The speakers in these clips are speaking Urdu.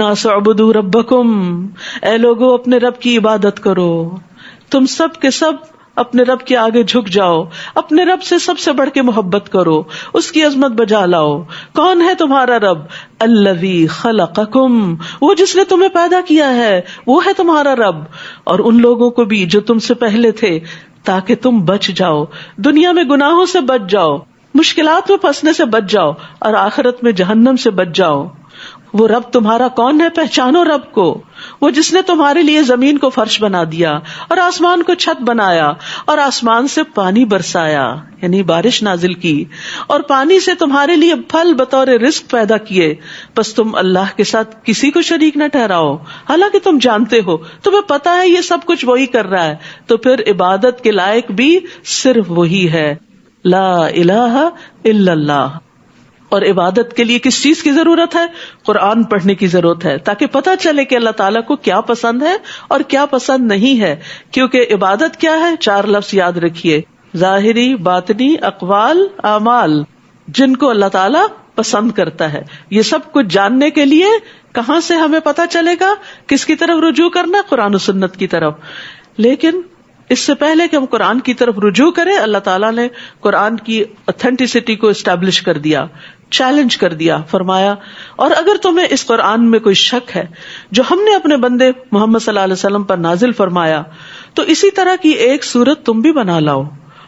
الناس اعبدوا ربکم، اے لوگو اپنے رب کی عبادت کرو. تم سب کے سب اپنے رب کے آگے جھک جاؤ، اپنے رب سے سب سے بڑھ کے محبت کرو، اس کی عظمت بجا لاؤ. کون ہے تمہارا رب؟ الذی خلقکم، وہ جس نے تمہیں پیدا کیا ہے، وہ ہے تمہارا رب. اور ان لوگوں کو بھی جو تم سے پہلے تھے، تاکہ تم بچ جاؤ، دنیا میں گناہوں سے بچ جاؤ، مشکلات میں پھنسنے سے بچ جاؤ، اور آخرت میں جہنم سے بچ جاؤ. وہ رب تمہارا کون ہے؟ پہچانو رب کو. وہ جس نے تمہارے لیے زمین کو فرش بنا دیا اور آسمان کو چھت بنایا اور آسمان سے پانی برسایا، یعنی بارش نازل کی، اور پانی سے تمہارے لیے پھل بطور رزق پیدا کیے. بس تم اللہ کے ساتھ کسی کو شریک نہ ٹھہراؤ، حالانکہ تم جانتے ہو، تمہیں پتا ہے یہ سب کچھ وہی کر رہا ہے. تو پھر عبادت کے لائق بھی صرف وہی ہے، لا الہ الا اللہ. اور عبادت کے لیے کس چیز کی ضرورت ہے؟ قرآن پڑھنے کی ضرورت ہے، تاکہ پتہ چلے کہ اللہ تعالیٰ کو کیا پسند ہے اور کیا پسند نہیں ہے. کیونکہ عبادت کیا ہے؟ 4 لفظ یاد رکھیے: ظاہری، باطنی، اقوال، اعمال، جن کو اللہ تعالیٰ پسند کرتا ہے. یہ سب کچھ جاننے کے لیے کہاں سے ہمیں پتہ چلے گا؟ کس کی طرف رجوع کرنا؟ قرآن و سنت کی طرف. لیکن اس سے پہلے کہ ہم قرآن کی طرف رجوع کریں، اللہ تعالیٰ نے قرآن کی اتھینٹسٹی کو اسٹیبلش کر دیا، چیلنج کر دیا. فرمایا، اور اگر تمہیں اس قرآن میں کوئی شک ہے جو ہم نے اپنے بندے محمد صلی اللہ علیہ وسلم پر نازل فرمایا، تو اسی طرح کی ایک سورت تم بھی بنا لاؤ،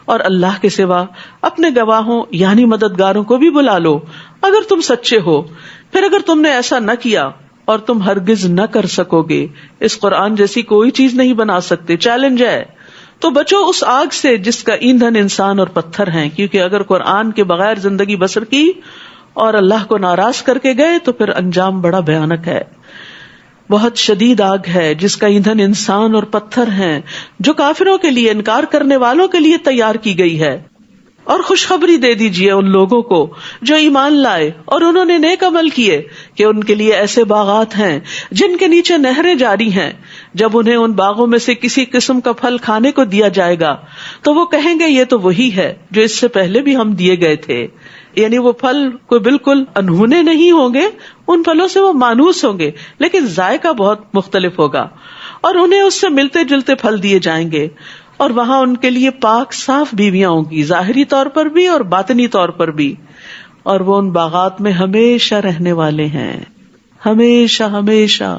اور اللہ کے سوا اپنے گواہوں یعنی مددگاروں کو بھی بلا لو اگر تم سچے ہو. پھر اگر تم نے ایسا نہ کیا، اور تم ہرگز نہ کر سکو گے، اس قرآن جیسی کوئی چیز نہیں بنا سکتے، چیلنج ہے، تو بچو اس آگ سے جس کا ایندھن انسان اور پتھر ہیں. کیونکہ اگر قرآن کے بغیر زندگی بسر کی اور اللہ کو ناراض کر کے گئے تو پھر انجام بڑا بھیانک ہے. بہت شدید آگ ہے جس کا ایندھن انسان اور پتھر ہیں، جو کافروں کے لیے، انکار کرنے والوں کے لیے تیار کی گئی ہے. اور خوشخبری دے دیجئے ان لوگوں کو جو ایمان لائے اور انہوں نے نیک عمل کیے کہ ان کے لیے ایسے باغات ہیں جن کے نیچے نہریں جاری ہیں. جب انہیں ان باغوں میں سے کسی قسم کا پھل کھانے کو دیا جائے گا تو وہ کہیں گے یہ تو وہی ہے جو اس سے پہلے بھی ہم دیے گئے تھے. یعنی وہ پھل کوئی بالکل انہونے نہیں ہوں گے، ان پھلوں سے وہ مانوس ہوں گے، لیکن ذائقہ بہت مختلف ہوگا، اور انہیں اس سے ملتے جلتے پھل دیے جائیں گے. اور وہاں ان کے لیے پاک صاف بیویاں ہوں گی، ظاہری طور پر بھی اور باطنی طور پر بھی. اور وہ ان باغات میں ہمیشہ رہنے والے ہیں، ہمیشہ ہمیشہ.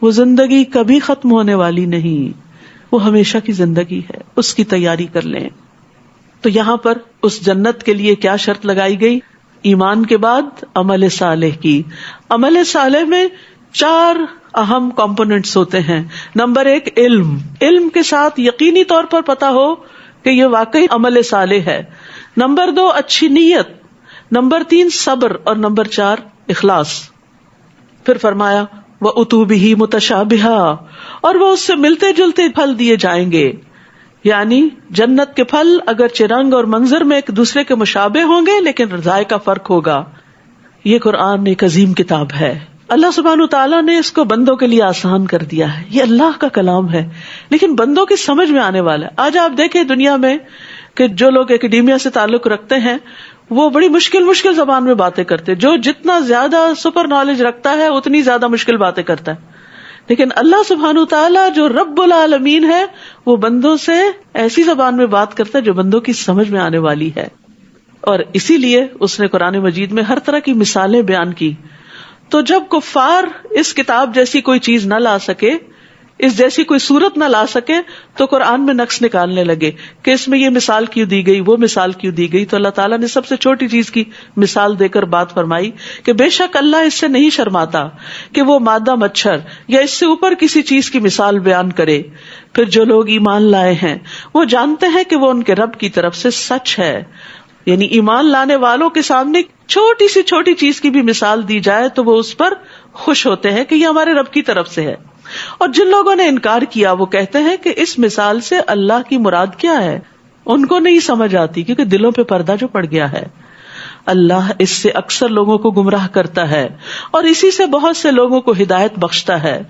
وہ زندگی کبھی ختم ہونے والی نہیں، وہ ہمیشہ کی زندگی ہے، اس کی تیاری کر لیں. تو یہاں پر اس جنت کے لیے کیا شرط لگائی گئی؟ ایمان کے بعد عمل صالح کی. عمل صالح میں 4 اہم کمپوننٹس ہوتے ہیں. نمبر 1 علم، علم کے ساتھ یقینی طور پر پتا ہو کہ یہ واقعی عمل صالح ہے. نمبر 2 اچھی نیت. نمبر 3 صبر. اور نمبر 4 اخلاص. پھر فرمایا وَأُتُوا بِهِ مُتَشَابِهًا، اور وہ اس سے ملتے جلتے پھل دیے جائیں گے. یعنی جنت کے پھل اگرچہ رنگ اور منظر میں ایک دوسرے کے مشابہ ہوں گے لیکن ذائقہ فرق ہوگا. یہ قرآن ایک عظیم کتاب ہے. اللہ سبحانہ تعالیٰ نے اس کو بندوں کے لیے آسان کر دیا ہے. یہ اللہ کا کلام ہے لیکن بندوں کی سمجھ میں آنے والا ہے. آج آپ دیکھیں دنیا میں کہ جو لوگ اکیڈیمیا سے تعلق رکھتے ہیں وہ بڑی مشکل زبان میں باتیں کرتے. جو جتنا زیادہ سپر نالج رکھتا ہے اتنی زیادہ مشکل باتیں کرتا ہے. لیکن اللہ سبحانہ تعالیٰ جو رب العالمین ہے وہ بندوں سے ایسی زبان میں بات کرتا ہے جو بندوں کی سمجھ میں آنے والی ہے. اور اسی لیے اس نے قرآن مجید میں ہر طرح کی مثالیں بیان کی. تو جب کفار اس کتاب جیسی کوئی چیز نہ لا سکے، اس جیسی کوئی صورت نہ لا سکے، تو قرآن میں نقص نکالنے لگے کہ اس میں یہ مثال کیوں دی گئی، وہ مثال کیوں دی گئی. تو اللہ تعالیٰ نے سب سے چھوٹی چیز کی مثال دے کر بات فرمائی کہ بے شک اللہ اس سے نہیں شرماتا کہ وہ مادہ مچھر یا اس سے اوپر کسی چیز کی مثال بیان کرے. پھر جو لوگ ایمان لائے ہیں وہ جانتے ہیں کہ وہ ان کے رب کی طرف سے سچ ہے. یعنی ایمان لانے والوں کے سامنے چھوٹی سی چھوٹی چیز کی بھی مثال دی جائے تو وہ اس پر خوش ہوتے ہیں کہ یہ ہمارے رب کی طرف سے ہے. اور جن لوگوں نے انکار کیا وہ کہتے ہیں کہ اس مثال سے اللہ کی مراد کیا ہے. ان کو نہیں سمجھ آتی کیونکہ دلوں پہ پردہ جو پڑ گیا ہے. اللہ اس سے اکثر لوگوں کو گمراہ کرتا ہے اور اسی سے بہت سے لوگوں کو ہدایت بخشتا ہے.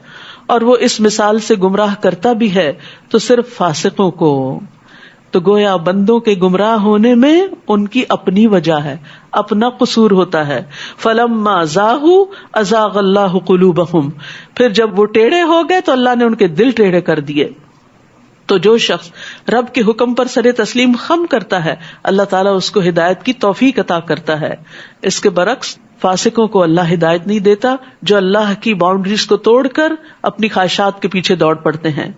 اور وہ اس مثال سے گمراہ کرتا بھی ہے تو صرف فاسقوں کو. تو گویا بندوں کے گمراہ ہونے میں ان کی اپنی وجہ ہے، اپنا قصور ہوتا ہے. فلما زاغوا ازاغ اللہ قلوبہم، پھر جب وہ ٹیڑھے ہو گئے تو اللہ نے ان کے دل ٹیڑھے کر دیے. تو جو شخص رب کے حکم پر سر تسلیم خم کرتا ہے اللہ تعالیٰ اس کو ہدایت کی توفیق عطا کرتا ہے. اس کے برعکس فاسقوں کو اللہ ہدایت نہیں دیتا جو اللہ کی باؤنڈریز کو توڑ کر اپنی خواہشات کے پیچھے دوڑ پڑتے ہیں.